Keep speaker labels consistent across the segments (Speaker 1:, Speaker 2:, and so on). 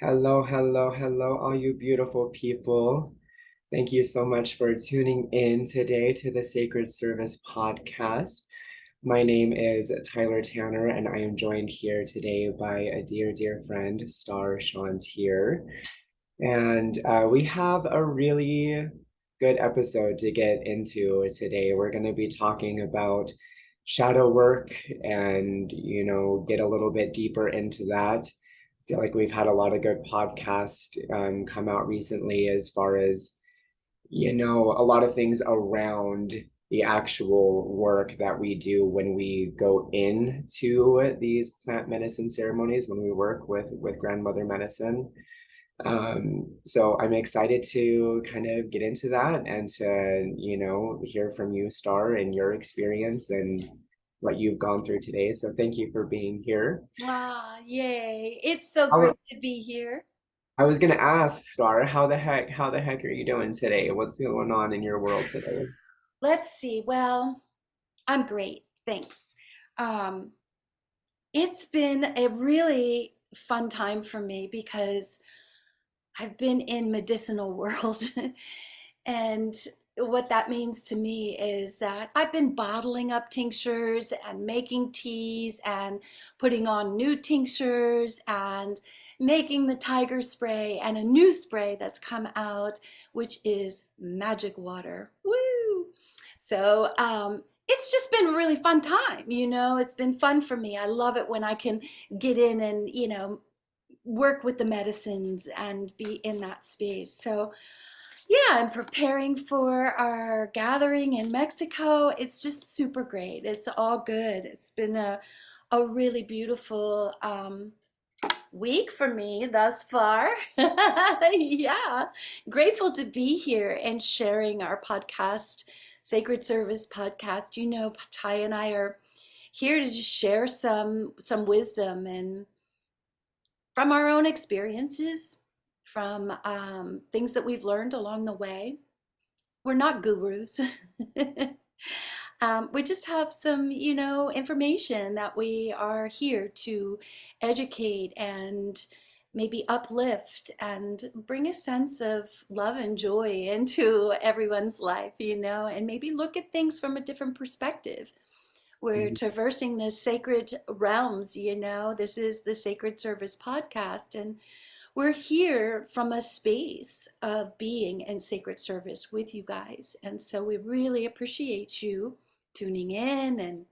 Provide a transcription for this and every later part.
Speaker 1: Hello, hello, hello, all you beautiful people. Thank you so much for tuning in today to the Sacred Service podcast. My name is Tyler Tanner, and I am joined here today by a dear, dear friend, Starr here. And we have a really good episode to get into today. We're going to be talking about shadow work and, get a little bit deeper into that. I feel like we've had a lot of good podcasts come out recently as far as, a lot of things around the actual work that we do when we go into these plant medicine ceremonies, when we work with grandmother medicine. So I'm excited to kind of get into that and to, hear from you, Star, and your experience and what you've gone through today. So thank you for being here.
Speaker 2: Ah, yay. It's so
Speaker 1: I,
Speaker 2: great to be here.
Speaker 1: I was gonna ask, Star, how the heck are you doing today? What's going on in your world today?
Speaker 2: Let's see. Well, I'm great. Thanks. Um, it's been a really fun time for me because I've been in medicinal world and what that means to me is that I've been bottling up tinctures and making teas and putting on new tinctures and making the tiger spray and a new spray that's come out, which is magic water. Woo! So it's just been a really fun time. It's been fun for me. I love it when I can get in and, work with the medicines and be in that space. So yeah, I'm preparing for our gathering in Mexico. It's just super great. It's all good. It's been a really beautiful week for me thus far. Yeah, grateful to be here and sharing our podcast, Sacred Service podcast. Ty and I are here to just share some wisdom and from our own experiences, from things that we've learned along the way. We're not gurus. We just have some, information that we are here to educate and maybe uplift and bring a sense of love and joy into everyone's life, and maybe look at things from a different perspective. We're
Speaker 1: Mhm.
Speaker 2: traversing the sacred realms, This is the Sacred Service podcast, and we're here from a space of being in sacred service with you guys. And so we really appreciate you tuning in and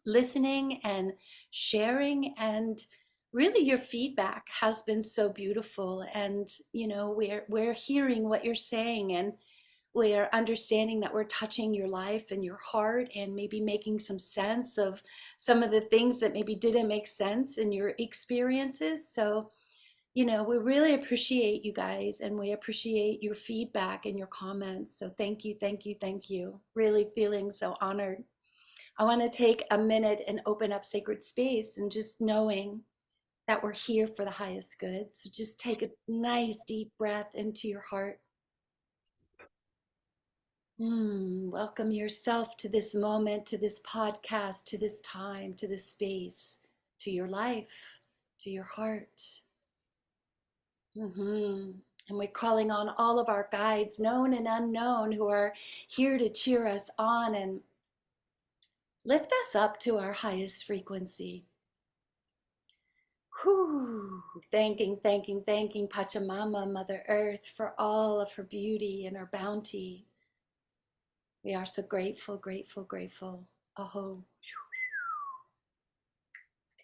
Speaker 2: listening and sharing. And really, your feedback has been so beautiful. And, we're hearing what you're saying, and we're understanding that we're touching your life and your heart and maybe making some sense of some of the things that maybe didn't make sense in your experiences. So, we really appreciate you guys and we appreciate your feedback and your comments. So thank you, thank you, thank you. Really feeling so honored. I want to take a minute and open up sacred space and just knowing that we're here for the highest good. So just take a nice deep breath into your heart. Welcome yourself to this moment, to this podcast, to this time, to this space, to your life, to your heart. And we're calling on all of our guides, known and unknown, who are here to cheer us on and lift us up to our highest frequency. Whew. Thanking Pachamama, Mother Earth, for all of her beauty and her bounty. We are so grateful, grateful, grateful. Aho.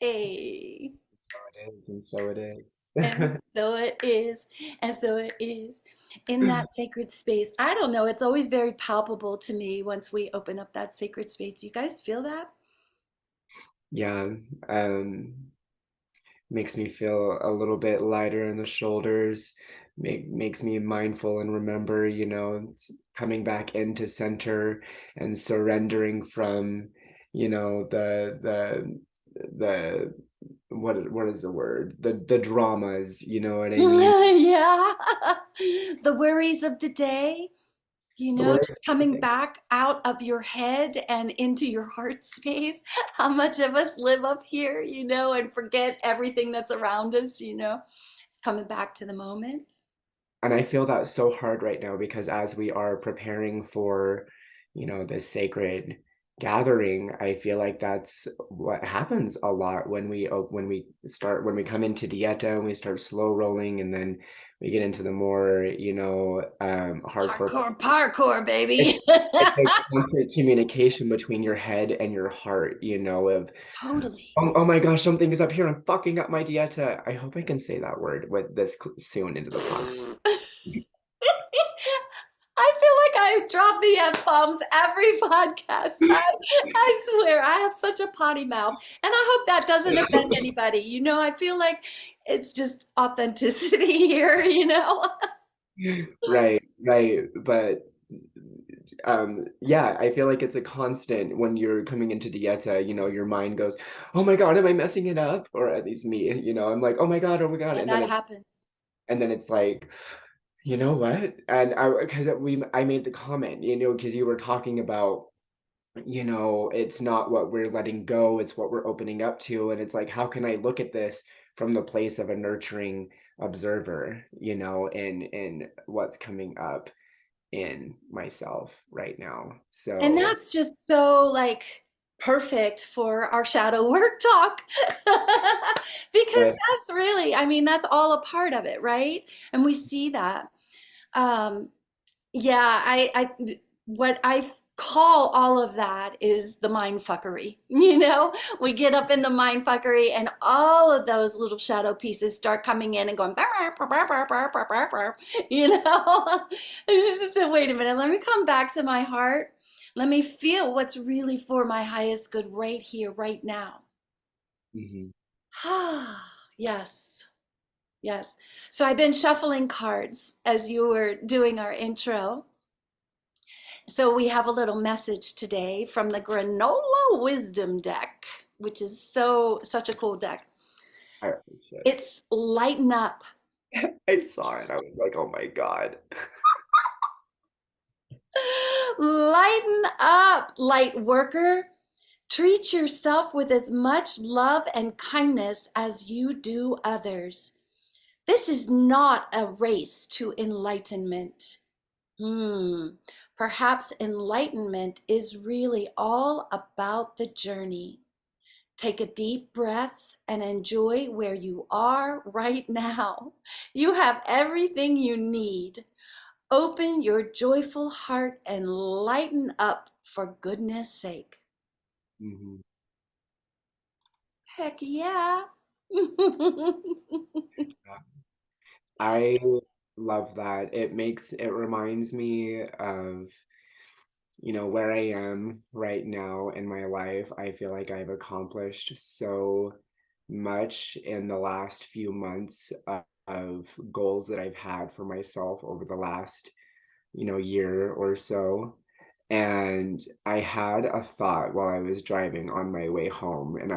Speaker 2: Hey.
Speaker 1: So it is, and so it is.
Speaker 2: And so it is, and so it is. In that sacred space, I don't know, it's always very palpable to me once we open up that sacred space. Do you guys feel that?
Speaker 1: Yeah, um, makes me feel a little bit lighter in the shoulders, makes me mindful and remember, coming back into center and surrendering from, the what is the word? The dramas, you know what I mean?
Speaker 2: Yeah. The worries of the day.
Speaker 1: Where
Speaker 2: just coming back out of your head and into your heart space. How much of us live up here, and forget everything that's around us. It's coming back to the moment.
Speaker 1: And I feel that so hard right now because as we are preparing for, this sacred gathering, I feel like that's what happens a lot when we come into dieta and we start slow rolling and then we get into the more, hardcore.
Speaker 2: Hardcore parkour,
Speaker 1: It's
Speaker 2: baby.
Speaker 1: it's a constant communication between your head and your heart, of
Speaker 2: Totally.
Speaker 1: oh my gosh, something is up here. I'm fucking up my dieta. I hope I can say that word with this soon into the podcast.
Speaker 2: I feel like I drop the F bombs every podcast. I swear, I have such a potty mouth. And I hope that doesn't offend anybody. I feel like it's just authenticity here.
Speaker 1: Right, right. But yeah, I feel like it's a constant when you're coming into dieta, your mind goes, "Oh my God, am I messing it up?" Or at least me, I'm like, oh my God,"
Speaker 2: Yeah,
Speaker 1: and
Speaker 2: that happens.
Speaker 1: then it's like, you know what? And I made the comment, because you were talking about, it's not what we're letting go, it's what we're opening up to, and it's like, how can I look at this from the place of a nurturing observer, in what's coming up in myself right now.
Speaker 2: And
Speaker 1: So,
Speaker 2: that's just so like perfect for our shadow work talk. Because
Speaker 1: uh,
Speaker 2: that's really, that's all a part of it, right? And we see that. Um, yeah, what I call all of that is the mind fuckery. We get up in the mind fuckery, and all of those little shadow pieces start coming in and going, "Bah, bah, bah, bah, bah, bah, bah, bah," you know. It's just say, wait a minute, let me come back to my heart. Let me feel what's really for my highest good right here, right now.
Speaker 1: mhm.
Speaker 2: Yes. Yes. So I've been shuffling cards as you were doing our intro. So we have a little message today from the Granola Wisdom deck, which is such a cool deck.
Speaker 1: I appreciate
Speaker 2: It's Lighten Up.
Speaker 1: it. I saw it. I was like, oh my God.
Speaker 2: Lighten up, light worker. Treat yourself with as much love and kindness as you do others. This is not a race to enlightenment. Hmm. Perhaps enlightenment is really all about the journey. Take a deep breath and enjoy where you are right now. You have everything you need. Open your joyful heart and lighten up for goodness sake.
Speaker 1: Mhm.
Speaker 2: Heck yeah.
Speaker 1: I love that. It reminds me of, where I am right now in my life. I feel like I've accomplished so much in the last few months of goals that I've had for myself over the last, year or so. And I had a thought while I was driving on my way home, and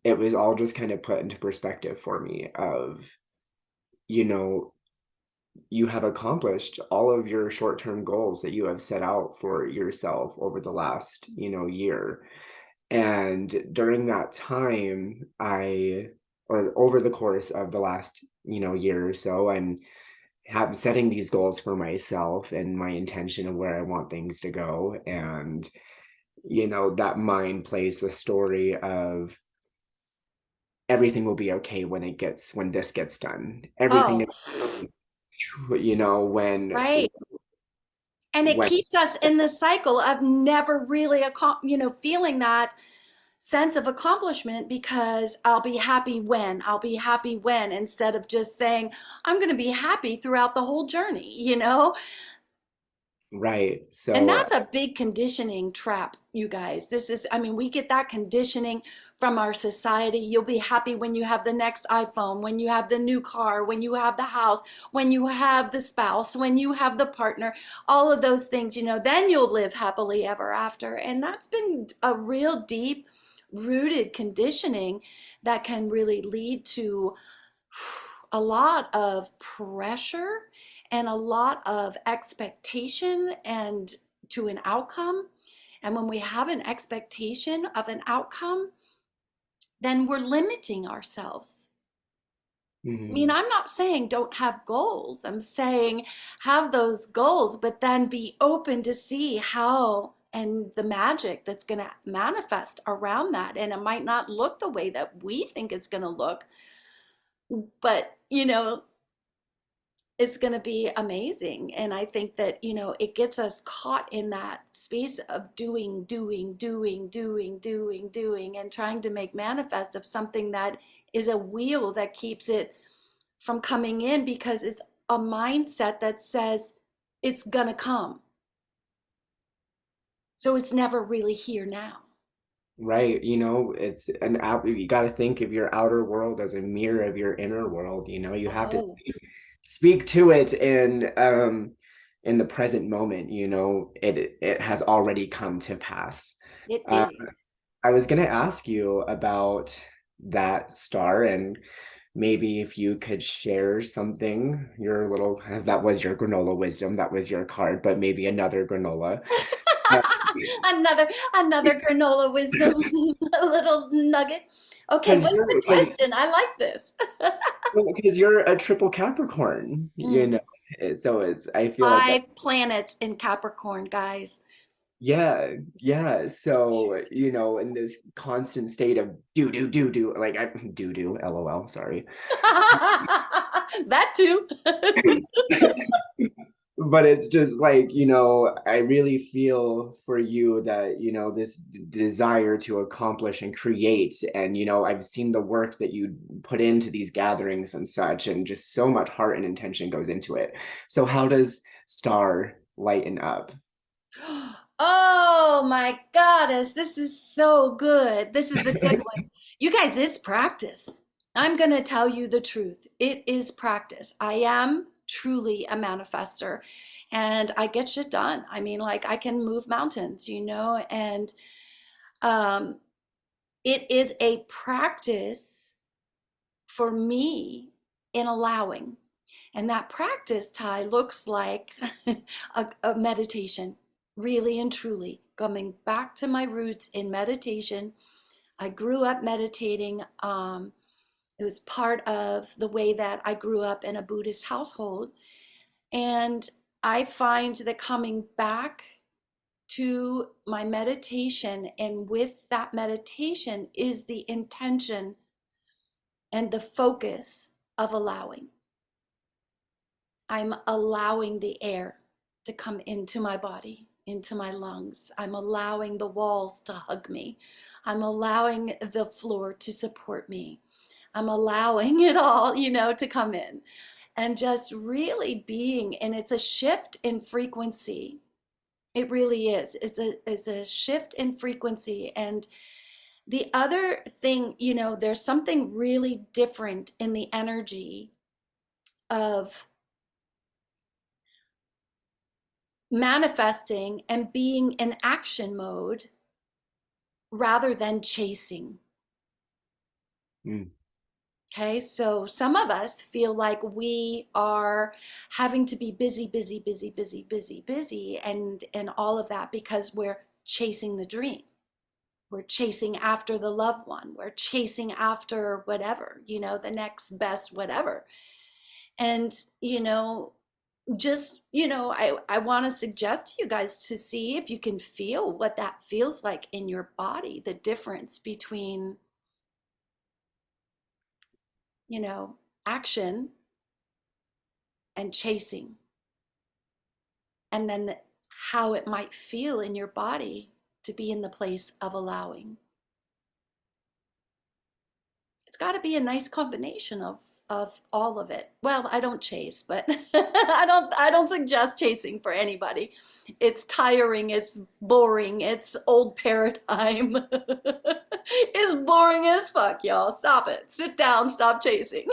Speaker 1: it was all just kind of put into perspective for me of, you know, you have accomplished all of your short-term goals that you have set out for yourself over the last, year. And during that time, or over the course of the last, year or so, I'm setting these goals for myself and my intention of where I want things to go. And, that mind plays the story of everything will be okay when this gets done. Everything
Speaker 2: Oh,
Speaker 1: is, when
Speaker 2: right. And it
Speaker 1: when
Speaker 2: keeps us in the cycle of never really, feeling that sense of accomplishment because I'll be happy when, instead of just saying, I'm going to be happy throughout the whole journey.
Speaker 1: right.
Speaker 2: And
Speaker 1: So
Speaker 2: that's a big conditioning trap, you guys. We get that conditioning from our society. You'll be happy when you have the next iPhone, when you have the new car, when you have the house, when you have the spouse, when you have the partner, all of those things, then you'll live happily ever after. And that's been a real deep rooted conditioning that can really lead to a lot of pressure and a lot of expectation and to an outcome. And when we have an expectation of an outcome, then we're limiting ourselves. I mean,
Speaker 1: Mhm.
Speaker 2: I'm not saying don't have goals. I'm saying have those goals, but then be open to see how and the magic that's going to manifest around that. And it might not look the way that we think it's going to look, but it's going to be amazing. And I think that, it gets us caught in that space of doing, and trying to make manifest of something that is a wheel that keeps it from coming in because it's a mindset that says it's gonna come. So it's never really here now.
Speaker 1: Right, it's an out you got to think of your outer world as a mirror of your inner world, you have to
Speaker 2: Oh,
Speaker 1: speak to it in the present moment, it has already come to pass.
Speaker 2: it
Speaker 1: Uh,
Speaker 2: is.
Speaker 1: I was going to ask you about that star, and maybe if you could share something, your little, that was your granola wisdom, that was your card, but maybe another granola. Uh,
Speaker 2: another granola wisdom, a little nugget. Okay,
Speaker 1: Because
Speaker 2: what's the question? I like this.
Speaker 1: you're a triple Capricorn,
Speaker 2: Mm.
Speaker 1: so I feel like that.
Speaker 2: 5 planets in Capricorn, guys.
Speaker 1: Yeah, yeah. So, in this constant state of do, like do, LOL, sorry.
Speaker 2: That too.
Speaker 1: But it's just like, I really feel for you that, this desire to accomplish and create. And, I've seen the work that you put into these gatherings and such, and just so much heart and intention goes into it. So, how does Star lighten up?
Speaker 2: Oh my goddess, this is so good. This is a good one. You guys, this practice. I'm going to tell you the truth. It is practice. I am truly a manifester and I get shit done. I mean, like I can move mountains, and um, it is a practice for me in allowing. And that practice, Ty, looks like a meditation, really and truly, coming back to my roots in meditation. I grew up meditating. It was part of the way that I grew up in a Buddhist household. And I find that coming back to my meditation, and with that meditation, is the intention and the focus of allowing. I'm allowing the air to come into my body, into my lungs. I'm allowing the walls to hug me. I'm allowing the floor to support me. I'm allowing it all, to come in and just really being. And it's a shift in frequency. It really is. It's a shift in frequency. And the other thing, there's something really different in the energy of manifesting and being in action mode rather than chasing.
Speaker 1: Mm,
Speaker 2: Okay, so some of us feel like we are having to be busy, and all of that because we're chasing the dream. We're chasing after the loved one. We're chasing after whatever, the next best whatever. And, just I want to suggest to you guys to see if you can feel what that feels like in your body, the difference between action and chasing, and then how it might feel in your body to be in the place of allowing. It's got to be a nice combination of all of it. Well, I don't chase, but I don't suggest chasing for anybody. It's tiring, it's boring, it's old paradigm. It's boring as fuck, y'all. Stop it. Sit down, stop chasing.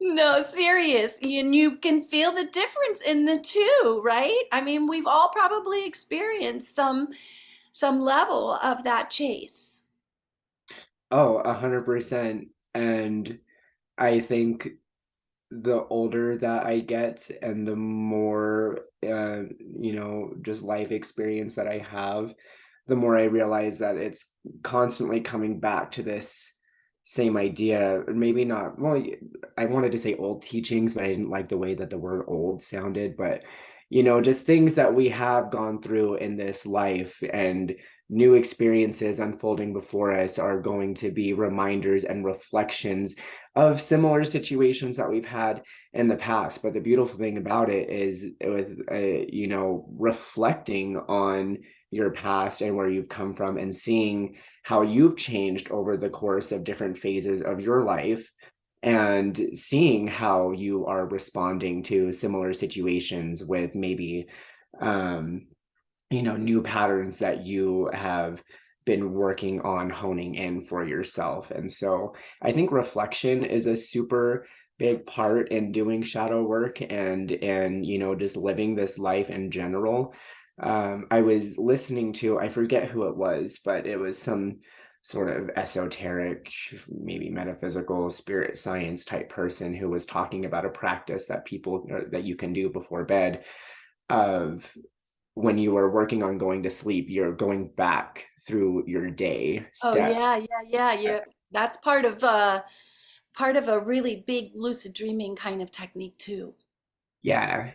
Speaker 2: No, serious. You can feel the difference in the two, right? I mean, we've all probably experienced some level of that chase.
Speaker 1: Oh, 100%. And I think the older that I get and the more just life experience that I have, the more I realize that it's constantly coming back to this same idea, or maybe not, well, I wanted to say old teachings, but I didn't like the way that the word old sounded, but just things that we have gone through in this life and new experiences unfolding before us are going to be reminders and reflections of similar situations that we've had in the past. But the beautiful thing about it is with reflecting on your past and where you've come from and seeing how you've changed over the course of different phases of your life and seeing how you are responding to similar situations with maybe um new patterns that you have been working on honing in for yourself. And so I think reflection is a super big part in doing shadow work and just living this life in general. I was listening to, I forget who it was, but it was some sort of esoteric, maybe metaphysical spirit science type person who was talking about a practice that people that you can do before bed of when you are working on going to sleep, you're going back through your day
Speaker 2: Oh
Speaker 1: step.
Speaker 2: yeah, yeah, yeah. That's part of a really big lucid dreaming kind of technique too.
Speaker 1: Yeah.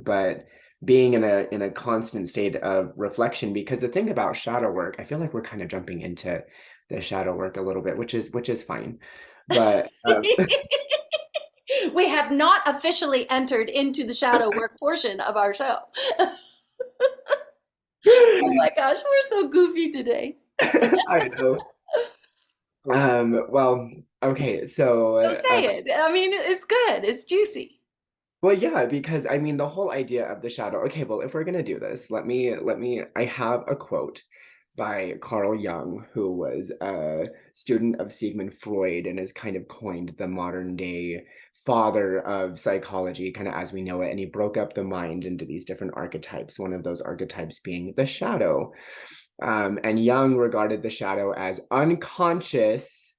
Speaker 1: But being in a constant state of reflection, because the thing about shadow work, I feel like we're kind of jumping into the shadow work a little bit, which is fine. But
Speaker 2: We have not officially entered into the shadow work portion of our show. Oh my gosh, we're so goofy today.
Speaker 1: I know. Well, okay, so
Speaker 2: So say it. I mean, it's good. It's juicy.
Speaker 1: well, yeah, because I mean the whole idea of the shadow. Okay, well, if we're gonna do this, let me. I have a quote by Carl Jung, who was a student of Sigmund Freud and has kind of coined the modern day father of psychology, kind of as we know it. And he broke up the mind into these different archetypes. One of those archetypes being the shadow, and Jung regarded the shadow as unconscious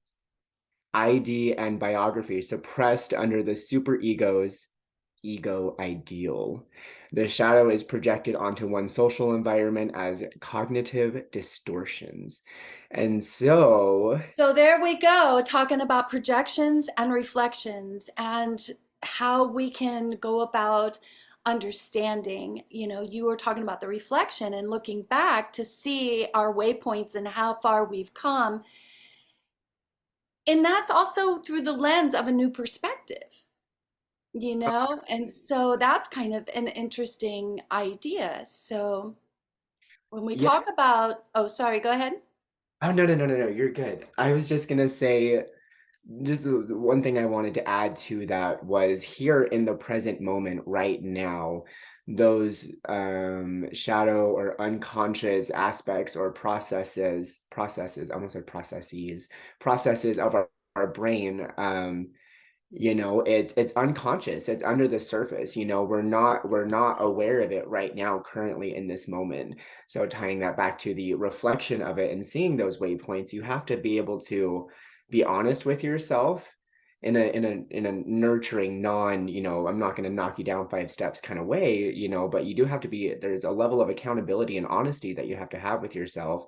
Speaker 1: ID and biography suppressed under the superego's ego ideal. The shadow is projected onto one's social environment as cognitive distortions. And so,
Speaker 2: So there we go, talking about projections and reflections and how we can go about understanding. You know, you were talking about the reflection and looking back to see our waypoints and how far we've come. And that's also through the lens of a new perspective, you know? And so that's kind of an interesting idea. So when we
Speaker 1: yeah.
Speaker 2: talk about, oh, sorry, go ahead.
Speaker 1: Oh, no, you're good. I was just gonna say, just the one thing I wanted to add to that was here in the present moment, right now, those shadow or unconscious aspects or processes, I almost said processes of our brain. It's unconscious, it's under the surface. We're not aware of it right now currently in this moment. So tying that back to the reflection of it and seeing those waypoints, you have to be able to be honest with yourself in a nurturing, non, I'm not going to knock you down 5 steps kind of way, but you do have to be, there's a level of accountability and honesty that you have to have with yourself.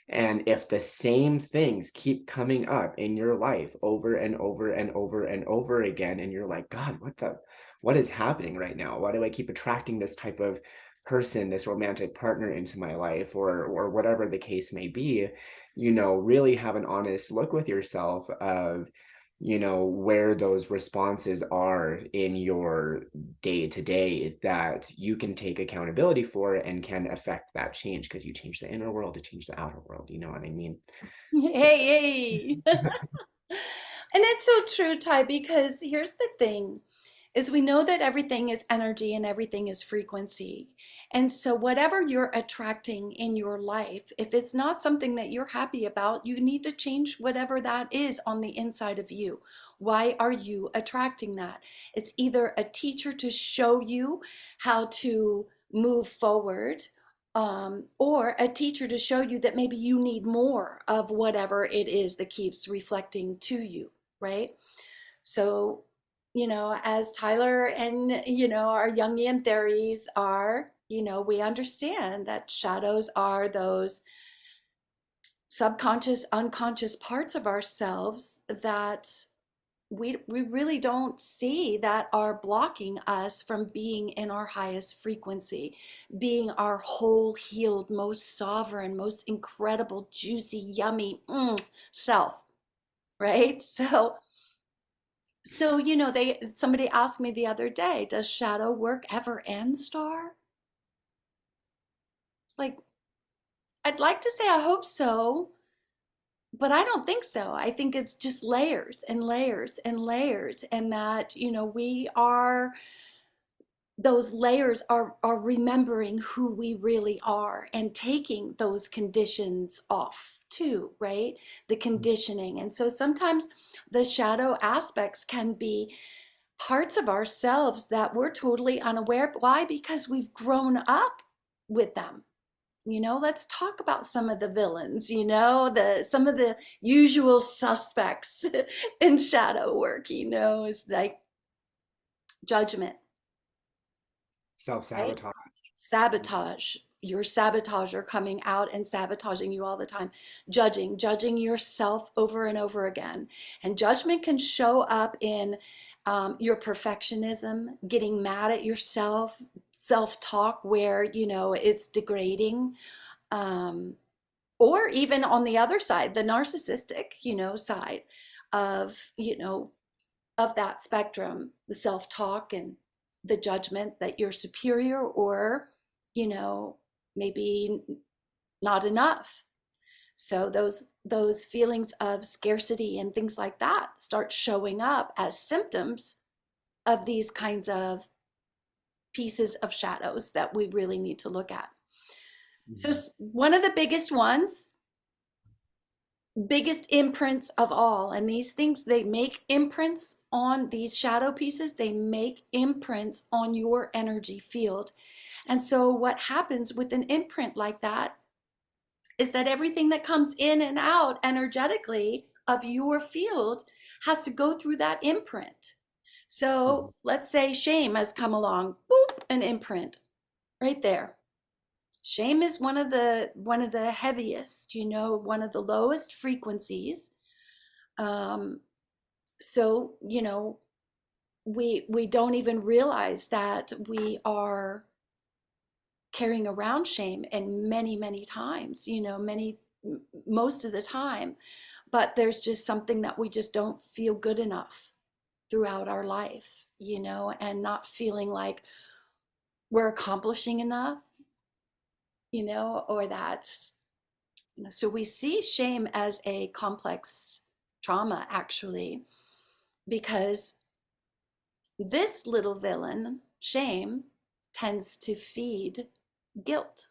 Speaker 1: And if the same things keep coming up in your life over and over and over and over again, and you're like, God, what is happening right now? Why do I keep attracting this type of person, this romantic partner into my life, or whatever the case may be, really have an honest look with yourself of, where those responses are in your day to day that you can take accountability for and can affect that change because you change the inner world to change the outer world. You know what I mean? So,
Speaker 2: Hey, hey. And it's so true, Ty, because here's the thing is we know that everything is energy and everything is frequency. And so whatever you're attracting in your life, if it's not something that you're happy about, you need to change whatever that is on the inside of you. Why are you attracting that? It's either a teacher to show you how to move forward, or a teacher to show you that maybe you need more of whatever it is that keeps reflecting to you, right? So, as Tyler and, our Jungian theories are, we understand that shadows are those subconscious, unconscious parts of ourselves that we really don't see that are blocking us from being in our highest frequency, being our whole, healed, most sovereign, most incredible, juicy, yummy self, right? So, somebody asked me the other day, does shadow work ever end, Star? It's like, I'd like to say I hope so, but I don't think so. I think it's just layers and layers and layers, and that, we are, those layers are remembering who we really are and taking those conditions off too, right? The conditioning. And so sometimes the shadow aspects can be parts of ourselves that we're totally unaware. Why? Because we've grown up with them. Let's talk about some of the villains, the some of the usual suspects in shadow work, is like judgment, right?
Speaker 1: Self-sabotage.
Speaker 2: Sabotage. Your sabotager coming out and sabotaging you all the time. Judging yourself over and over again. And judgment can show up in your perfectionism, getting mad at yourself, self-talk where, it's degrading. Um, or even on the other side, the narcissistic, side of, of that spectrum, the self-talk and the judgment that you're superior or, you know, maybe not enough. So those feelings of scarcity and things like that start showing up as symptoms of these kinds of pieces of shadows that we really need to look at. So
Speaker 1: Mhm.
Speaker 2: one of the biggest imprints of all, and these things, they make imprints on these shadow pieces, they make imprints on your energy field. And so what happens with an imprint like that is that everything that comes in and out energetically of your field has to go through that imprint.
Speaker 1: Mhm.
Speaker 2: So let's say shame has come along, boop, an imprint right there. Shame is one of the heaviest, one of the lowest frequencies. Um, so we don't even realize that we are carrying around shame, and many times, most of the time, but there's just something that we just don't feel good enough throughout our life, and not feeling like we're accomplishing enough, or that, so we see shame as a complex trauma, actually, because this little villain, shame, tends to feed guilt.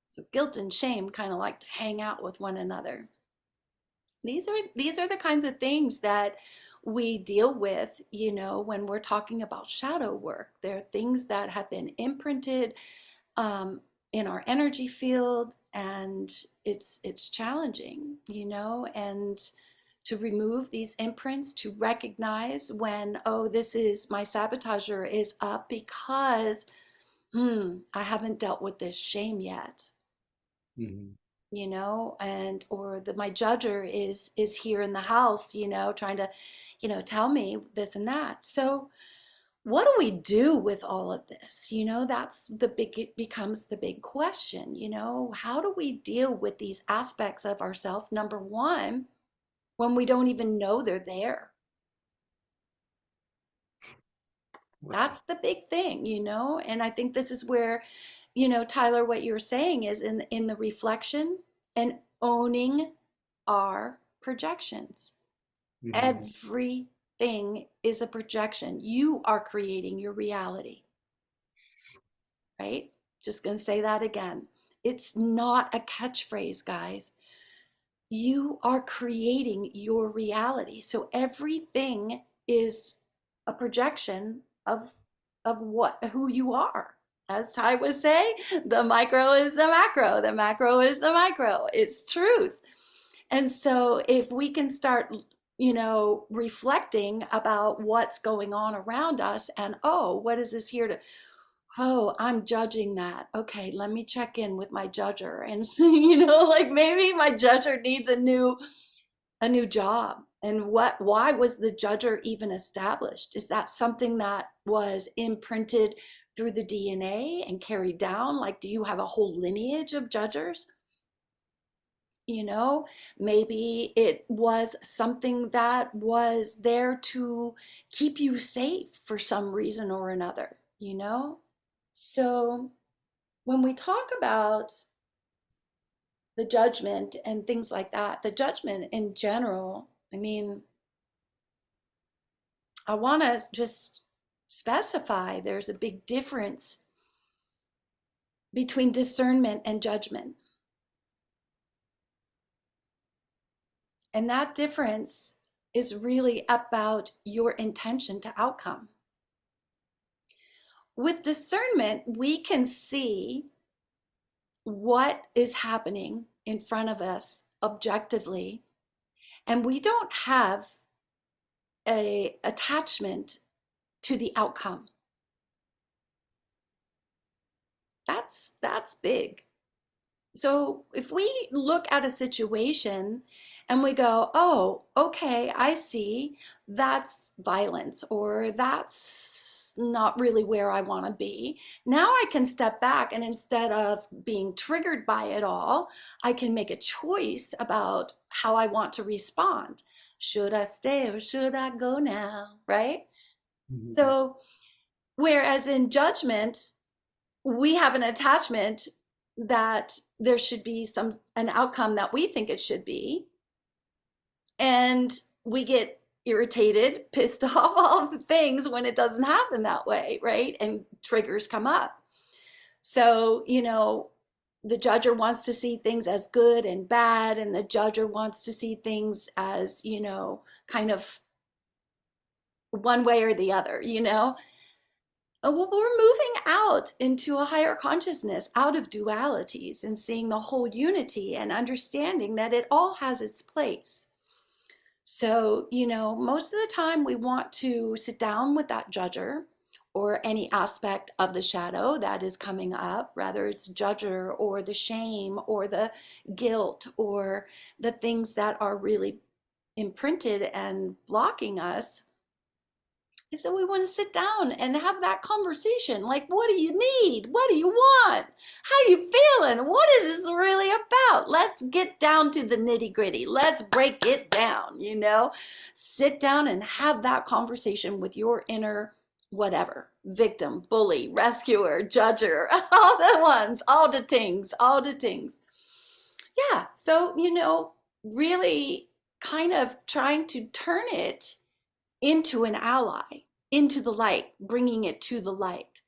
Speaker 2: So guilt and shame kind of like to hang out with one another. These are the kinds of things that we deal with, when we're talking about shadow work. They're things that have been imprinted in our energy field, and it's challenging, and to remove these imprints, to recognize when, oh, this is my sabotager is up because I haven't dealt with this shame yet,
Speaker 1: Mhm.
Speaker 2: and or my judger is here in the house, trying to, tell me this and that. So what do we do with all of this? That's it becomes the big question, how do we deal with these aspects of ourselves, number one, when we don't even know they're there?
Speaker 1: Right.
Speaker 2: That's the big thing, and I think this is where, Tyler, what you're saying is in the reflection and owning our projections.
Speaker 1: Mhm.
Speaker 2: Everything is a projection. You are creating your reality, right? Just going to say that again. It's not a catchphrase, guys. You are creating your reality. So everything is a projection of who you are. As Ty would say, the micro is the macro, the macro is the micro. It's truth. And so if we can start reflecting about what's going on around us. And oh, what is this here to, oh, I'm judging that. Okay, let me check in with my judger and see, like maybe my judger needs a new job. And why was the judger even established? Is that something that was imprinted through the DNA and carried down? Like, do you have a whole lineage of judgers? you know Maybe it was something that was there to keep you safe for some reason or another. So when we talk about the judgment and things like that, the judgment in general, I mean, I want to just specify there's a big difference between discernment and judgment. And that difference is really about your intention to outcome. With discernment, we can see what is happening in front of us objectively, and we don't have a attachment to the outcome. That's big. So if we look at a situation and we go, oh, okay, I see, that's violence, or that's not really where I want to be. Now I can step back, and instead of being triggered by it all, I can make a choice about how I want to respond. Should I stay or should I go now? Right?
Speaker 1: Mhm.
Speaker 2: So, whereas in judgment, we have an attachment that there should be an outcome that we think it should be, and we get irritated, pissed off, all the things when it doesn't happen that way, right? And triggers come up. So the judger wants to see things as good and bad, and the judger wants to see things as kind of one way or the other. Well, we're moving out into a higher consciousness, out of dualities, and seeing the whole unity and understanding that it all has its place. So, most of the time we want to sit down with that judger or any aspect of the shadow that is coming up, rather it's judger or the shame or the guilt or the things that are really imprinted and blocking us, is that we want to sit down and have that conversation. Like, what do you need? What do you want? How you feeling? What is this really about? Let's get down to the nitty gritty. Let's break it down. Sit down and have that conversation with your inner whatever, victim, bully, rescuer, judger, all the ones, all the things, all the things. Yeah. So, really kind of trying to turn it into an ally, into the light, bringing it to the light.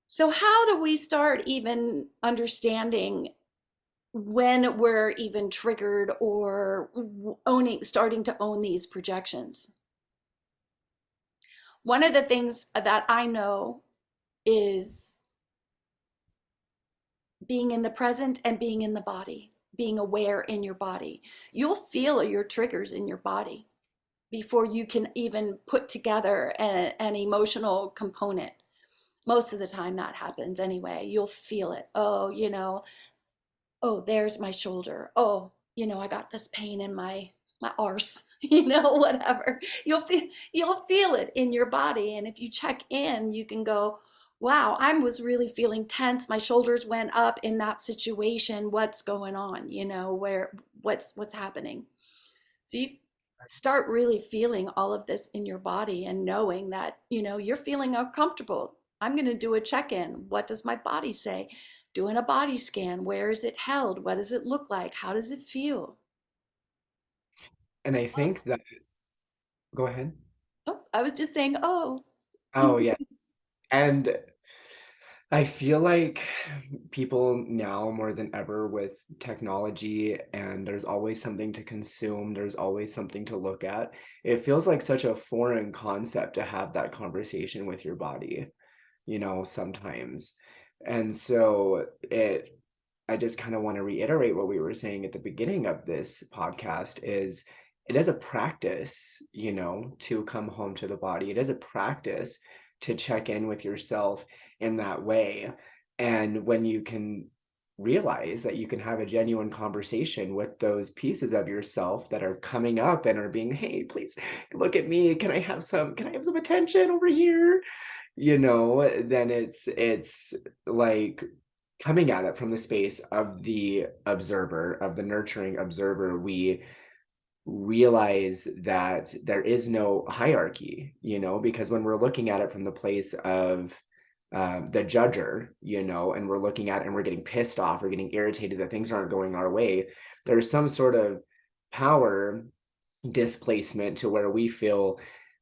Speaker 2: So, how do we start even understanding when we're even triggered or starting to own these projections? One of the things that I know is being in the present and being in the body, being aware in your body. You'll feel your triggers in your body before you can even put together an emotional component. Most of the time that happens anyway. You'll feel it. Oh, oh, there's my shoulder. Oh, I got this pain in my arse, whatever. You'll feel it in your body. And if you check in, you can go, wow, I was really feeling tense. My shoulders went up in that situation. What's going on? What's happening? So you start really feeling all of this in your body and knowing that, you're feeling uncomfortable. I'm going to do a check-in. What does my body say? Doing a body scan. Where is it held? What does it look like? How does it feel?
Speaker 1: And I think that, go ahead.
Speaker 2: Oh, I was just saying, oh.
Speaker 1: Oh, yes. And I feel like people now more than ever with technology, and there's always something to consume, there's always something to look at. It feels like such a foreign concept to have that conversation with your body, sometimes. And so I just kind of want to reiterate what we were saying at the beginning of this podcast is it is a practice, to come home to the body. It is a practice to check in with yourself in that way. And when you can realize that you can have a genuine conversation with those pieces of yourself that are coming up and are being, hey, please look at me. Can I have some attention over here? Then it's like coming at it from the space of the observer, of the nurturing observer. We realize that there is no hierarchy, because when we're looking at it from the place of the judger, and we're looking at it and we're getting pissed off or getting irritated that things aren't going our way, there's some sort of power displacement to where we feel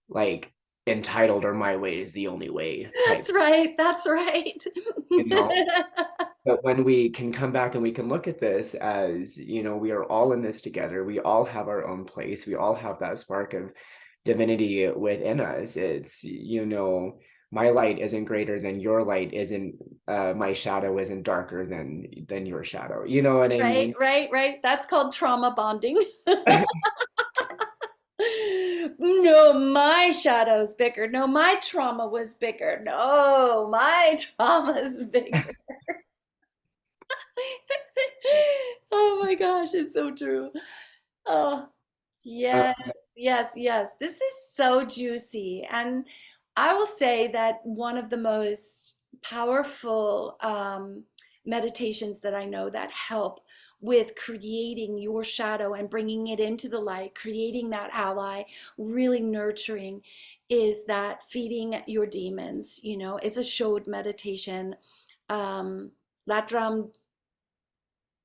Speaker 1: like entitled or my way is the only way type,
Speaker 2: That's right. That's right.
Speaker 1: you know. But when we can come back and we can look at this as, we are all in this together, we all have our own place, we all have that spark of divinity within us. It's, my light isn't greater than your light, isn't my shadow isn't darker than your shadow. You know what I
Speaker 2: Right,
Speaker 1: mean?
Speaker 2: right, right. That's called trauma bonding. No, my shadow's bigger. No, my trauma was bigger. No, my trauma's bigger. Oh my gosh, it's so true. Oh,
Speaker 1: Uh,
Speaker 2: yes, yes, yes. This is so juicy. And I will say that one of the most powerful meditations that I know that help with creating your shadow and bringing it into the light, creating that ally, really nurturing, is that feeding your demons. It's a showed meditation. Um, Latram,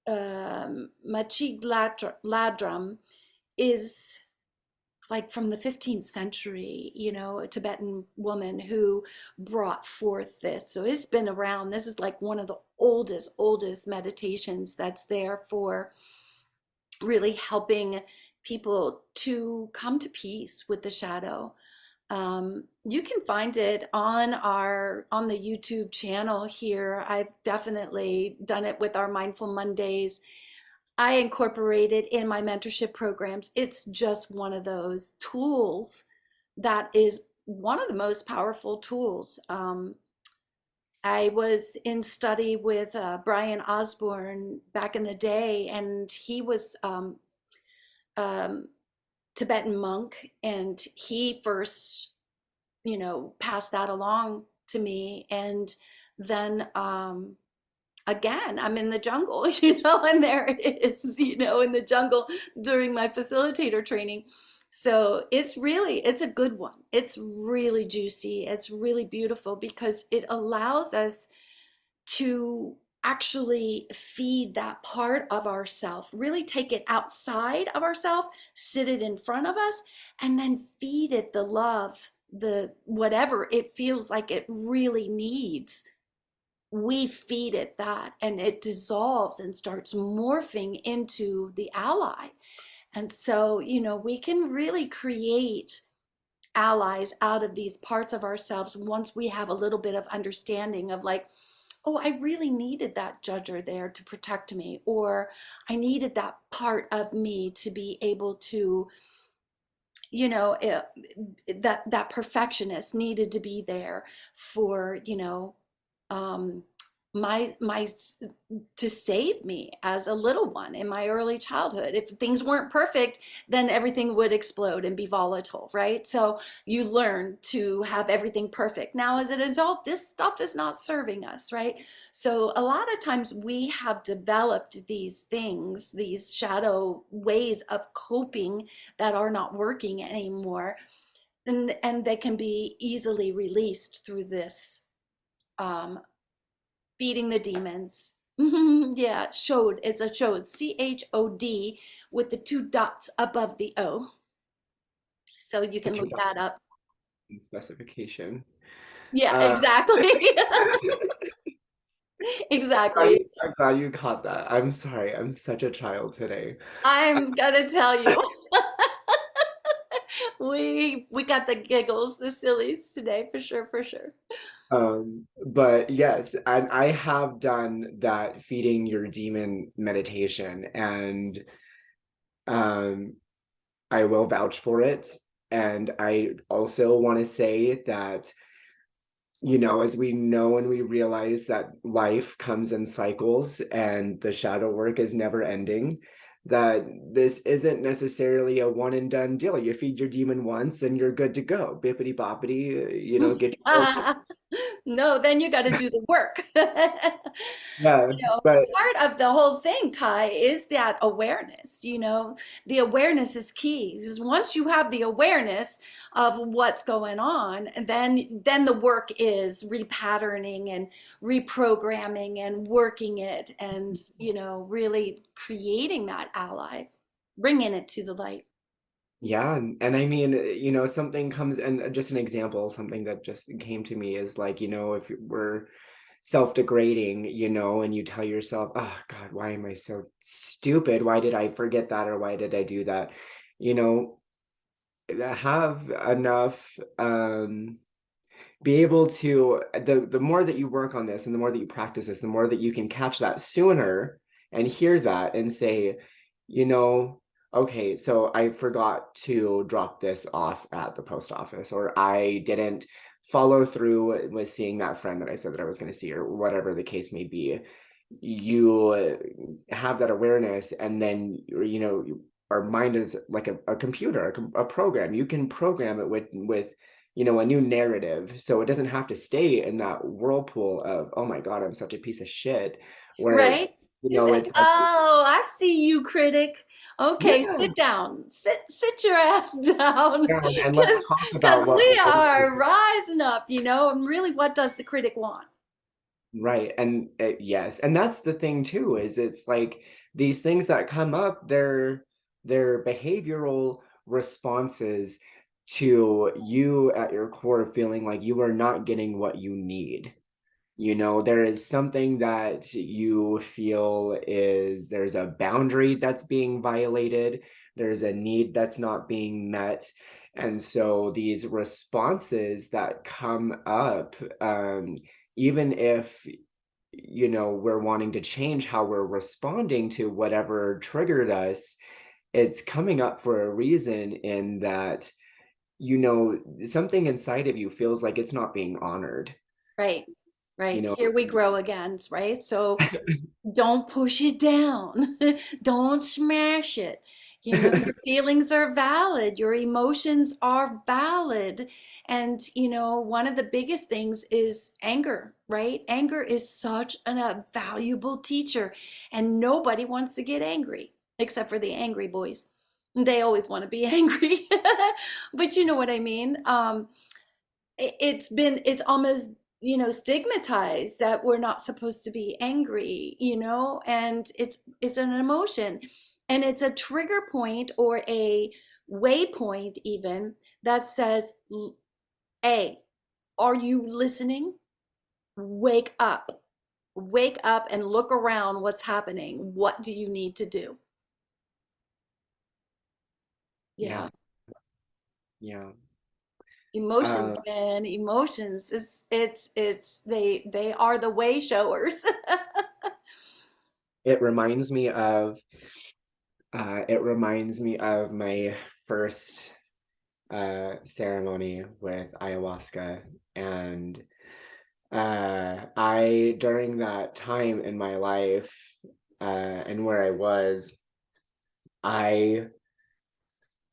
Speaker 2: Machig Ladram is like from the 15th century, a Tibetan woman who brought forth this. So it's been around. This is like one of the oldest meditations that's there for really helping people to come to peace with the shadow. You can find it on the YouTube channel here. I've definitely done it with our Mindful Mondays. I incorporate it in my mentorship programs. It's just one of those tools that is one of the most powerful tools. I was in study with Brian Osborne back in the day, and he was um, Tibetan monk, and he first, passed that along to me, and then again, I'm in the jungle, and there it is, in the jungle during my facilitator training. So it's a good one. It's really juicy. It's really beautiful because it allows us to actually feed that part of ourself, really take it outside of ourself, sit it in front of us, and then feed it the love, the whatever it feels like it really needs. We feed it that, and it dissolves and starts morphing into the ally. And so, we can really create allies out of these parts of ourselves once we have a little bit of understanding of like, oh, I really needed that judger there to protect me, or I needed that part of me to be able to, that perfectionist needed to be there for, um, my to save me as a little one in my early childhood. If things weren't perfect, then everything would explode and be volatile, right? So you learn to have everything perfect. Now, as an adult, this stuff is not serving us, right? So a lot of times we have developed these things, these shadow ways of coping that are not working anymore. And they can be easily released through this um, beating the demons. Yeah, showed. It's a showed. CHOD with the two dots above the O. So you can
Speaker 1: such a
Speaker 2: look that up.
Speaker 1: specification.
Speaker 2: Yeah,
Speaker 1: Uh,
Speaker 2: exactly. Exactly.
Speaker 1: I'm glad you caught that. I'm sorry. I'm such a child today.
Speaker 2: I'm gonna tell you. We got the giggles, the sillies today for sure, for sure.
Speaker 1: But yes, and I have done that feeding your demon meditation, and um I will vouch for it. And I also want to say that, as we know and we realize that life comes in cycles and the shadow work is never ending, that this isn't necessarily a one and done deal. You feed your demon once and you're good to go. Bippity boppity, get yourself to,
Speaker 2: No, then you got to do the work.
Speaker 1: yeah. But
Speaker 2: Part of the whole thing, Ty, is that awareness. The awareness is key. Because once you have the awareness of what's going on, and then the work is repatterning and reprogramming and working it, and really creating that ally, bringing it to the light.
Speaker 1: yeah, and I mean, something comes, and just an example, something that just came to me is like, if we're self-degrading, and you tell yourself, oh God, why am I so stupid? Why did I forget that? Or why did I do that? You know, have enough be able to the more that you work on this and the more that you practice this, the more that you can catch that sooner and hear that and say, you know, okay, so I forgot to drop this off at the post office, or I didn't follow through with seeing that friend that I said that I was going to see, or whatever the case may be. You have that awareness, and then our mind is like a computer, a program. You can program it with a new narrative, so it doesn't have to stay in that whirlpool of, oh my God, I'm such a piece of shit, where
Speaker 2: Right?
Speaker 1: it's
Speaker 2: You say,
Speaker 1: it's like,
Speaker 2: "Oh, I see you, critic. Okay,
Speaker 1: yeah,
Speaker 2: sit down. Sit your ass down,
Speaker 1: yeah, and let's
Speaker 2: because
Speaker 1: talk about what
Speaker 2: we
Speaker 1: we're going to
Speaker 2: are
Speaker 1: do.
Speaker 2: rising up, and really, what does the critic want?
Speaker 1: Right. And yes, and that's the thing too, is it's like these things that come up, they're behavioral responses to you at your core feeling like you are not getting what you need. There is something that you feel there's a boundary that's being violated, there's a need that's not being met. And so these responses that come up, even if, we're wanting to change how we're responding to whatever triggered us, it's coming up for a reason in that, something inside of you feels like it's not being honored.
Speaker 2: Right,
Speaker 1: You
Speaker 2: right.
Speaker 1: know,
Speaker 2: Here we grow again, right? So don't push it down. Don't smash it. Your feelings are valid. Your emotions are valid. And, one of the biggest things is anger, right? Anger is such a valuable teacher, and nobody wants to get angry except for the angry boys. They always want to be angry. But you know what I mean? It's almost stigmatized that we're not supposed to be angry, and it's an emotion, and it's a trigger point or a waypoint even that says, a, are you listening? Wake up. Wake up and look around. What's happening? What do you need to do?
Speaker 1: yeah,
Speaker 2: Yeah.
Speaker 1: yeah.
Speaker 2: Emotions,
Speaker 1: Uh,
Speaker 2: man, emotions. It's they are the way showers.
Speaker 1: it reminds me of my first ceremony with ayahuasca. And I during that time in my life, and where I was, I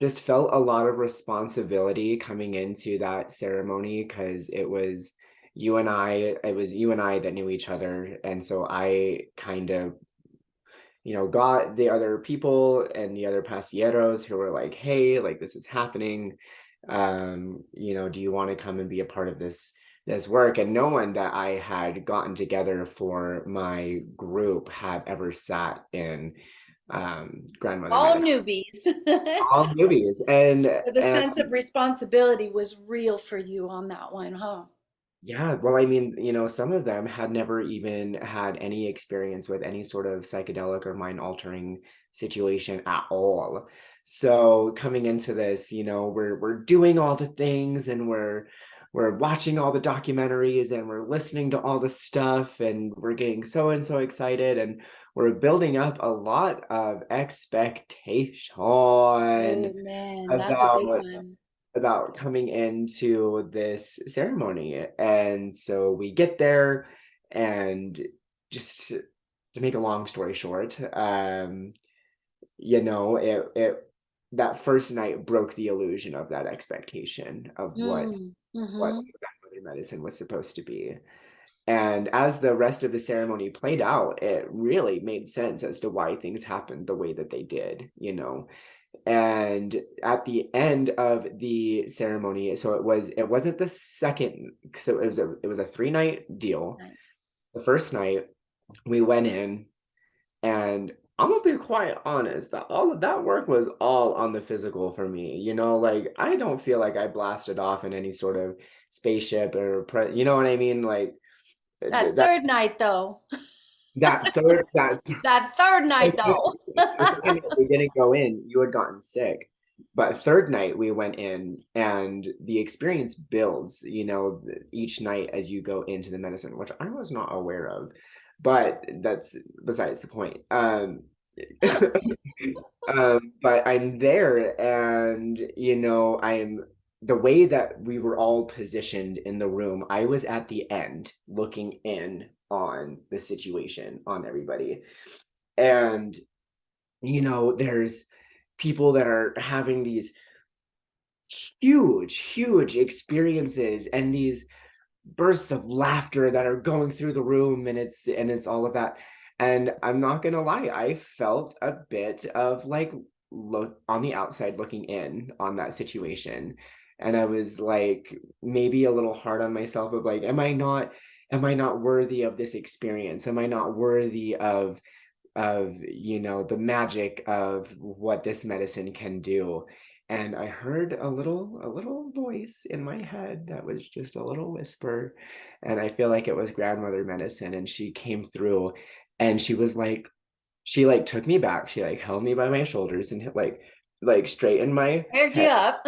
Speaker 1: just felt a lot of responsibility coming into that ceremony, because it was you and I that knew each other. And so I kind of, got the other people and the other pastilleros who were like, hey, like this is happening. Do you want to come and be a part of this work? And no one that I had gotten together for my group had ever sat in grandmother
Speaker 2: All
Speaker 1: medicine.
Speaker 2: newbies.
Speaker 1: All movies. and
Speaker 2: The
Speaker 1: and
Speaker 2: sense of responsibility was real for you on that one, huh?
Speaker 1: yeah, well, I mean, some of them had never even had any experience with any sort of psychedelic or mind altering situation at all. So coming into this, we're doing all the things, and we're watching all the documentaries and we're listening to all the stuff and we're getting so and so excited and we're building up a lot of expectation
Speaker 2: Oh man, that's a big
Speaker 1: about
Speaker 2: one.
Speaker 1: coming into this ceremony. And so we get there, and just to make a long story short, it that first night broke the illusion of that expectation of
Speaker 2: Mm,
Speaker 1: what
Speaker 2: mm-hmm.
Speaker 1: grandmother medicine was supposed to be. And as the rest of the ceremony played out, it really made sense as to why things happened the way that they did. And at the end of the ceremony, so it wasn't the second, so it was a 3 night deal.
Speaker 2: Right.
Speaker 1: The first night we went in, and I'm gonna be quite honest that all of that work was all on the physical for me. Like I don't feel like I blasted off in any sort of spaceship you know what I mean? Like
Speaker 2: That
Speaker 1: that
Speaker 2: third night though.
Speaker 1: that third that
Speaker 2: That third night though.
Speaker 1: the second night we didn't go in, you had gotten sick. But third night we went in, and the experience builds, each night as you go into the medicine, which I was not aware of. But that's besides the point. But I'm there, and I'm the way that we were all positioned in the room. I was at the end looking in on the situation, on everybody. And there's people that are having these huge, huge experiences and these bursts of laughter that are going through the room, and it's all of that. And I'm not gonna lie, I felt a bit of like look on the outside looking in on that situation. And I was like maybe a little hard on myself of like, am I not worthy of this experience? Am I not worthy of the magic of what this medicine can do? And I heard a little voice in my head that was just a little whisper, and I feel like it was grandmother medicine, and she came through, and she like took me back, she like held me by my shoulders and hit like straightened my
Speaker 2: Aired you
Speaker 1: head
Speaker 2: up.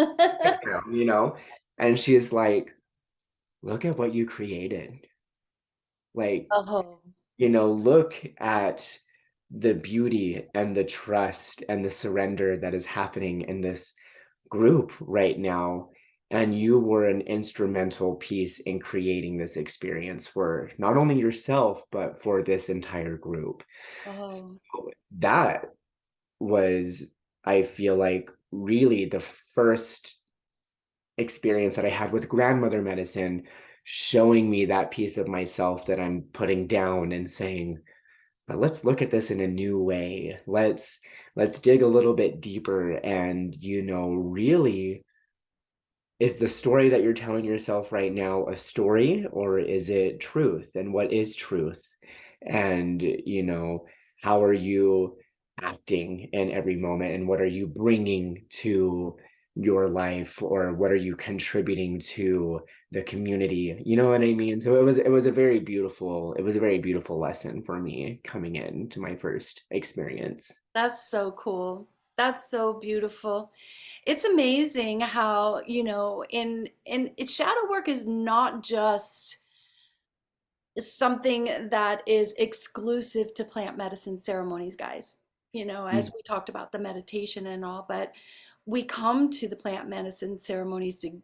Speaker 1: down, and she is like, look at what you created. Like,
Speaker 2: Oh,
Speaker 1: look at the beauty and the trust and the surrender that is happening in this group right now. And you were an instrumental piece in creating this experience for not only yourself, but for this entire group.
Speaker 2: oh,
Speaker 1: So that was, I feel like, really the first experience that I had with grandmother medicine, showing me that piece of myself that I'm putting down and saying, but let's look at this in a new way. Let's dig a little bit deeper, and really, is the story that you're telling yourself right now a story, or is it truth? And what is truth? And how are you acting in every moment, and what are you bringing to your life, or what are you contributing to the community? You know what I mean? So it was a very beautiful lesson for me coming into my first experience.
Speaker 2: that's so cool. That's so beautiful. It's amazing how, in shadow work is not just something that is exclusive to plant medicine ceremonies, guys.
Speaker 1: Mm.
Speaker 2: As we talked about the meditation and all, but we come to the plant medicine ceremonies to,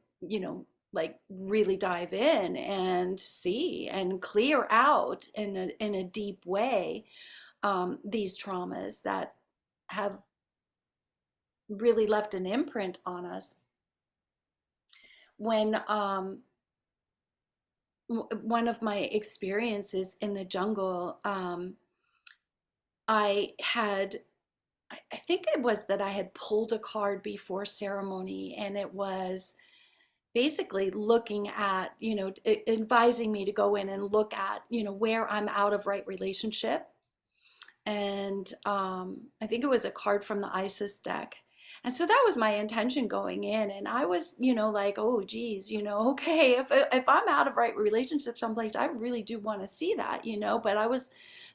Speaker 2: like really dive in and see and clear out in a deep way these traumas that have really left an imprint on us. When one of my experiences in the jungle, I had, I think it was that I had pulled a card before ceremony, and it was basically looking at, advising me to go in and look at, where I'm out of right relationship. And I think it was a card from the Isis deck. And so that was my intention going in. And I was, like, oh, geez, okay, if I'm out of right relationship someplace, I really do want to see that, but I was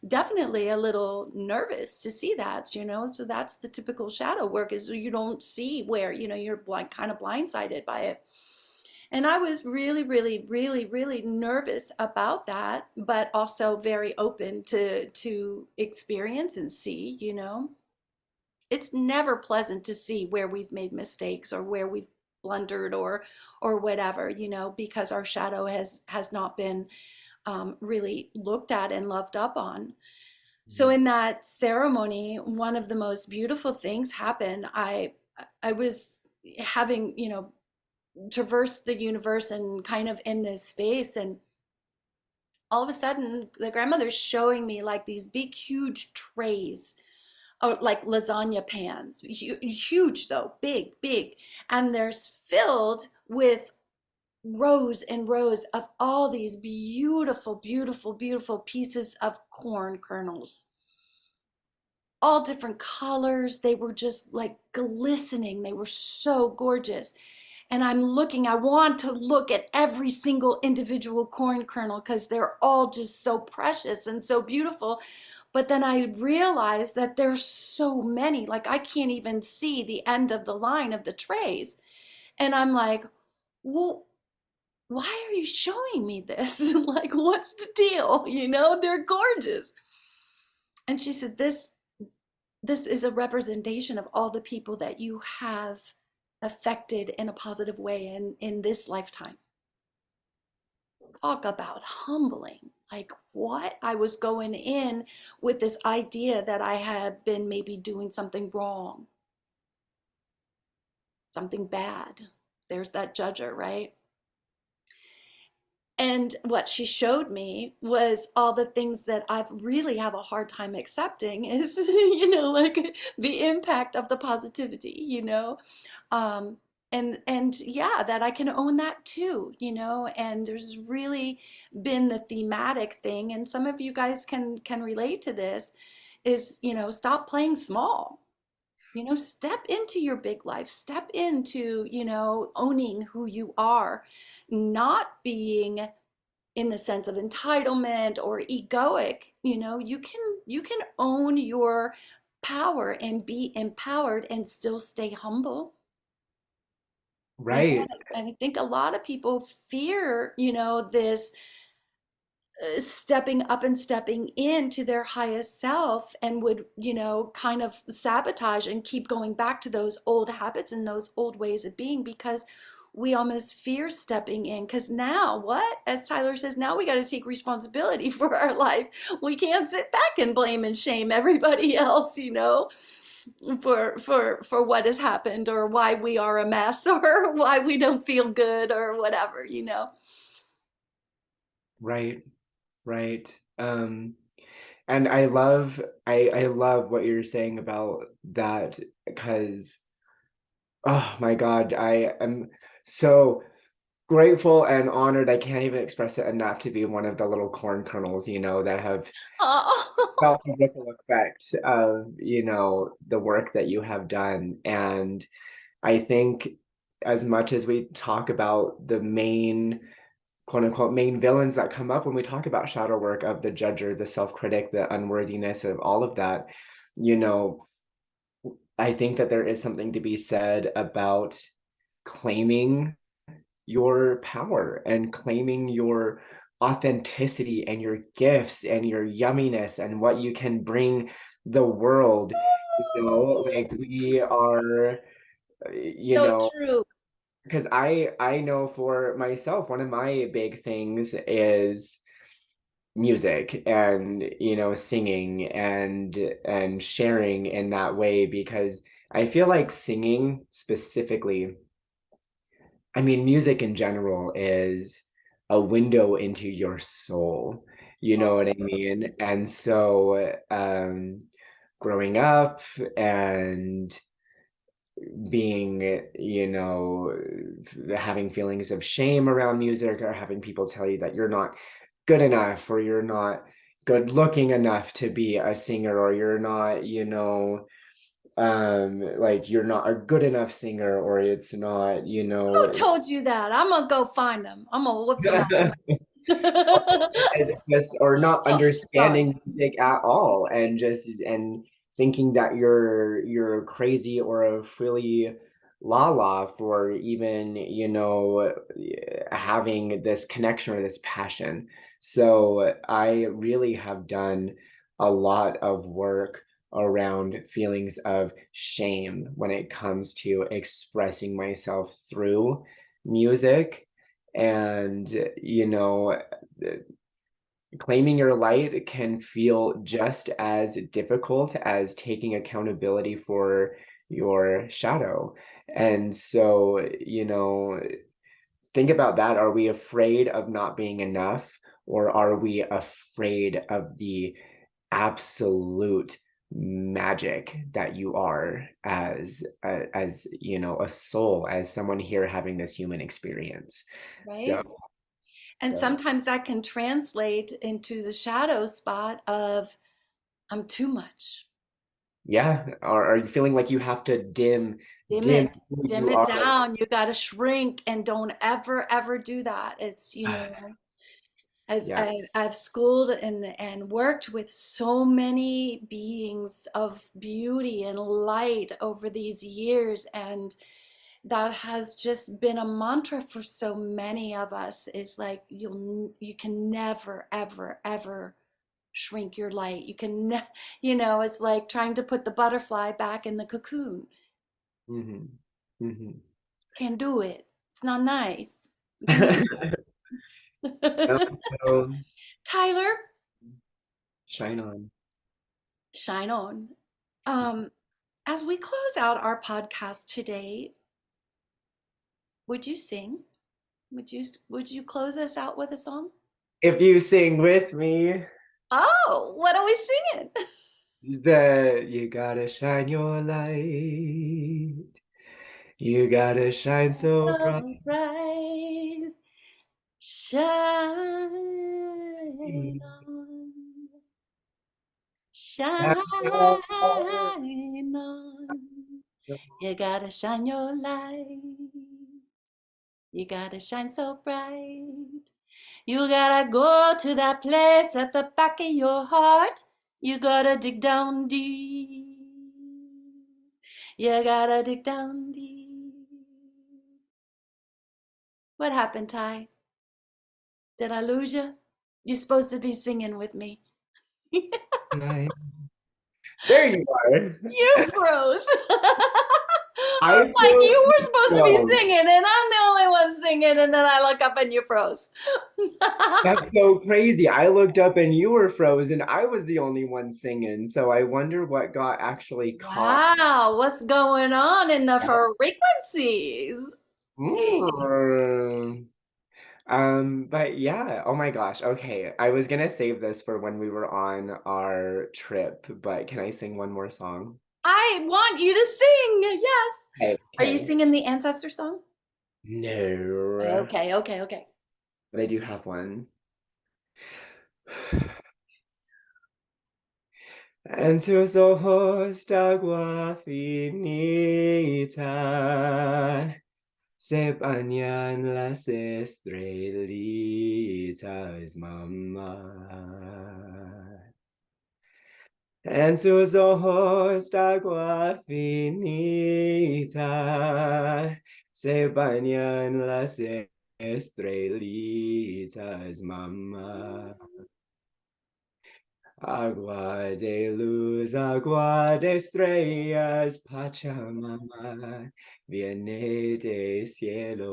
Speaker 2: definitely a little nervous to see that, so that's the typical shadow work is you don't see where, you're kind of blindsided by it. And I was really, really, really, really nervous about that, but also very open to experience and see, you know. It's never pleasant to see where we've made mistakes or where we've blundered or whatever, you know, because our shadow has not been really looked at and loved up on. So in that ceremony, one of the most beautiful things happened. I was having, you know, traversed the universe and kind of in this space, and all of a sudden the grandmother's showing me like these big huge trays, or like lasagna pans, huge though, big, and there's filled with rows and rows of all these beautiful, beautiful, beautiful pieces of corn kernels, all different colors. They were just like glistening. They were so gorgeous. And I'm looking, I want to look at every single individual corn kernel because they're all just so precious and so beautiful. But then I realized that there's so many, like I can't even see the end of the line of the trays. And I'm like, well, why are you showing me this? Like, what's the deal? You know, they're gorgeous. And she said, this is a representation of all the people that you have affected in a positive way in this lifetime. Talk about humbling. Like, what? I was going in with this idea that I had been maybe doing something wrong, something bad. There's that judger, right? And what she showed me was all the things that I really have a hard time accepting is, you know, like the impact of the positivity, you know. Um, and yeah, that I can own that too, you know. And there's really been the thematic thing, and some of you guys can relate to this, is, you know, stop playing small. You know, step into your big life, step into, you know, owning who you are, not being in the sense of entitlement or egoic. You know, you can own your power and be empowered and still stay humble. You know,
Speaker 1: Right.
Speaker 2: and I think a lot of people fear, you know, this stepping up and stepping into their highest self, and would, you know, kind of sabotage and keep going back to those old habits and those old ways of being, because we almost fear stepping in. Because now, what, as Tyler says, now we got to take responsibility for our life. We can't sit back and blame and shame everybody else, you know, for what has happened, or why we are a mess, or why we don't feel good, or whatever, you know.
Speaker 1: Right. Right. And I love what you're saying about that, because oh my God, I am so grateful and honored. I can't even express it enough to be one of the little corn kernels, you know, that have
Speaker 2: Oh.
Speaker 1: felt the ripple effect of, you know, the work that you have done. And I think as much as we talk about the main quote unquote main villains that come up when we talk about shadow work, of the judger, the self-critic, the unworthiness of all of that, you know, I think that there is something to be said about claiming your power and claiming your authenticity and your gifts and your yumminess and what you can bring the world. You know, like we are, you
Speaker 2: So
Speaker 1: know,
Speaker 2: true.
Speaker 1: because I know for myself, one of my big things is music, and you know, singing and sharing in that way, because I feel like singing specifically, I mean, music in general is a window into your soul. You know what I mean? And so, growing up and being, you know, having feelings of shame around music, or having people tell you that you're not good enough, or you're not good looking enough to be a singer, or you're not, you know, like you're not a good enough singer, or it's not, you know,
Speaker 2: Who told you that? I'm gonna go find them. I'm gonna whoop some
Speaker 1: or
Speaker 2: ass.
Speaker 1: just or not
Speaker 2: Oh, sorry.
Speaker 1: understanding music at all, and just and thinking that you're crazy or a really Lala for even, having this connection or this passion. So I really have done a lot of work around feelings of shame when it comes to expressing myself through music. And, claiming your light can feel just as difficult as taking accountability for your shadow. And so, think about that. Are we afraid of not being enough, or are we afraid of the absolute magic that you are as a soul, as someone here having this human experience? So,
Speaker 2: Right? And
Speaker 1: so
Speaker 2: sometimes that can translate into the shadow spot of I'm too much.
Speaker 1: yeah. Are you feeling like you have to
Speaker 2: Dim
Speaker 1: dim
Speaker 2: it,
Speaker 1: who
Speaker 2: dim
Speaker 1: you
Speaker 2: it
Speaker 1: are?
Speaker 2: down. You got to shrink and don't ever, ever do that.
Speaker 1: Yeah.
Speaker 2: I've schooled and worked with so many beings of beauty and light over these years, and that has just been a mantra for so many of us is like you can never ever ever shrink your light. You can it's like trying to put the butterfly back in the cocoon.
Speaker 1: Hmm. Hmm.
Speaker 2: Can't do it. It's not nice. You can't do
Speaker 1: No,
Speaker 2: it.
Speaker 1: so
Speaker 2: Tyler,
Speaker 1: shine on.
Speaker 2: shine on. Um, as we close out our podcast today, would you sing? Would you close us out with a song?
Speaker 1: If you sing with me,
Speaker 2: Oh, what are we singing?
Speaker 1: that you gotta shine your light. You gotta shine so bright.
Speaker 2: So bright, shine on, shine
Speaker 1: Shine your light.
Speaker 2: on. You gotta shine your light. You gotta shine so bright. You gotta go to that place at the back of your heart. You gotta dig down deep. You gotta dig down deep. What happened, Ty? Did I lose you? You're supposed to be singing with me. You
Speaker 1: Light. There you are.
Speaker 2: froze.
Speaker 1: I
Speaker 2: I'm like,
Speaker 1: feel
Speaker 2: you were supposed to be
Speaker 1: so.
Speaker 2: singing, and I'm the only one singing, and then I look up and you froze.
Speaker 1: That's so crazy. I looked up and you were frozen. I was the only one singing. So I wonder what got actually caught.
Speaker 2: Wow, what's going on in the frequencies?
Speaker 1: Mm. But yeah, oh my gosh. Okay, I was gonna save this for when we were on our trip, but can I sing one more song?
Speaker 2: I want you to sing. Yes.
Speaker 1: Okay,
Speaker 2: Are you
Speaker 1: okay.
Speaker 2: singing the ancestor song?
Speaker 1: No,
Speaker 2: Okay, okay, okay.
Speaker 1: but I do have one. En tus ojos de agua finita se bañan las estrellitas, mamá. En sus ojos de agua finita se bañan las estrellitas, mamá. Agua de luz, agua de estrellas, Pachamama, viene del cielo.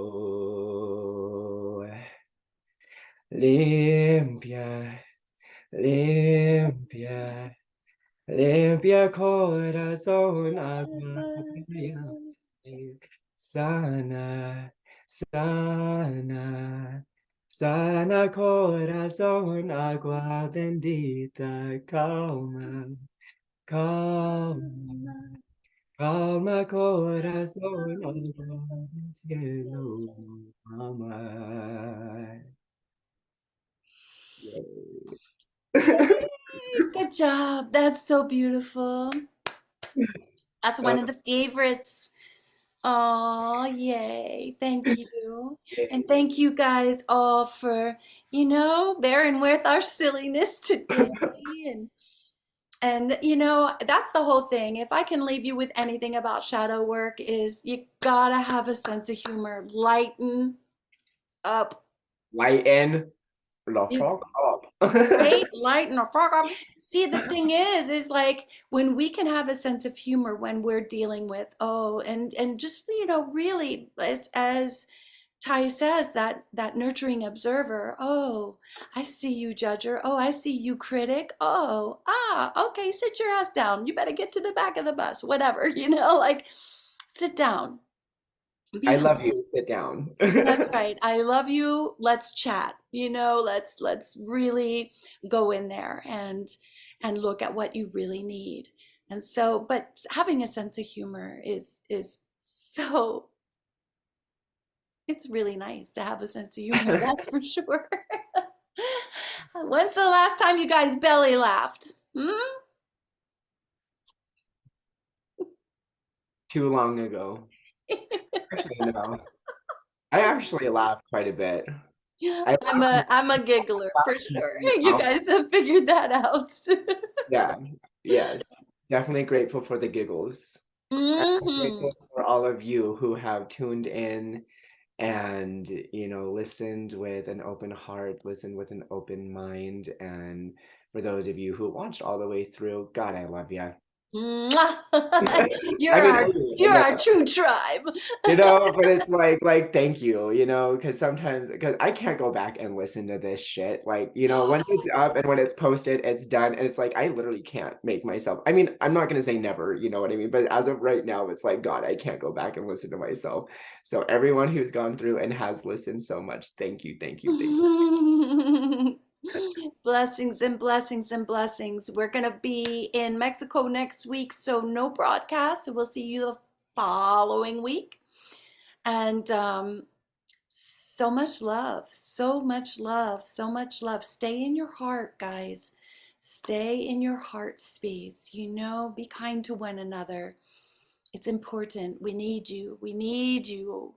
Speaker 1: Limpia, limpia, limpia corazón, agua caliente. Sana, sana, sana corazón, agua bendita, calma, calma, calma corazón, agua del cielo, amar.
Speaker 2: Yay! Good job. That's so beautiful. That's one of the favorites. Oh, yay. Thank you. And
Speaker 1: Okay.
Speaker 2: thank you guys all for, bearing with our silliness today. And And that's the whole thing. If I can leave you with anything about shadow work is you gotta have a sense of humor. Lighten up.
Speaker 1: Lighten the
Speaker 2: You
Speaker 1: fuck up.
Speaker 2: right? Lighten or fuck up. See, the thing is like when we can have a sense of humor when we're dealing with, oh, and just, really as Ty says, that nurturing observer. Oh, I see you, judger. Oh, I see you, critic. Oh, okay, sit your ass down. You better get to the back of the bus. Whatever, like sit down. Be
Speaker 1: I love
Speaker 2: humble.
Speaker 1: you. Sit down.
Speaker 2: That's right. I love you. Let's chat. Let's really go in there and look at what you really need. And so, but having a sense of humor is so it's really nice to have a sense of humor, that's for sure. When's the last time you guys belly laughed? Hmm?
Speaker 1: Too long ago. Actually, no. I actually laugh quite a bit. I
Speaker 2: I'm a giggler for
Speaker 1: laugh
Speaker 2: sure. You
Speaker 1: out.
Speaker 2: guys have figured that out.
Speaker 1: Yeah, yes. Definitely grateful for the giggles. And I'm
Speaker 2: Hmm.
Speaker 1: grateful for all of you who have tuned in and, listened with an open heart, listened with an open mind. And for those of you who watched all the way through, God, I love you.
Speaker 2: Mwah.
Speaker 1: I
Speaker 2: You're
Speaker 1: mean,
Speaker 2: our
Speaker 1: I
Speaker 2: you're
Speaker 1: know.
Speaker 2: our true tribe.
Speaker 1: But it's like thank you, because sometimes because I can't go back and listen to this shit. Like, once it's up and when it's posted, it's done. And it's like I literally can't make myself. I mean, I'm not gonna say never, you know what I mean? But as of right now, it's like, God, I can't go back and listen to myself. So everyone who's gone through and has listened so much, thank you, thank you, thank you.
Speaker 2: Blessings and blessings and blessings. We're going to be in Mexico next week, so no broadcast. So we'll see you the following week. And so much love, so much love, so much love. Stay in your heart, guys. Stay in your heart space. Be kind to one another. It's important. We need you. We need you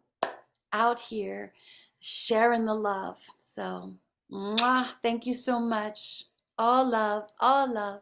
Speaker 2: out here sharing the love. So, mwah, thank you so much. All love, all love.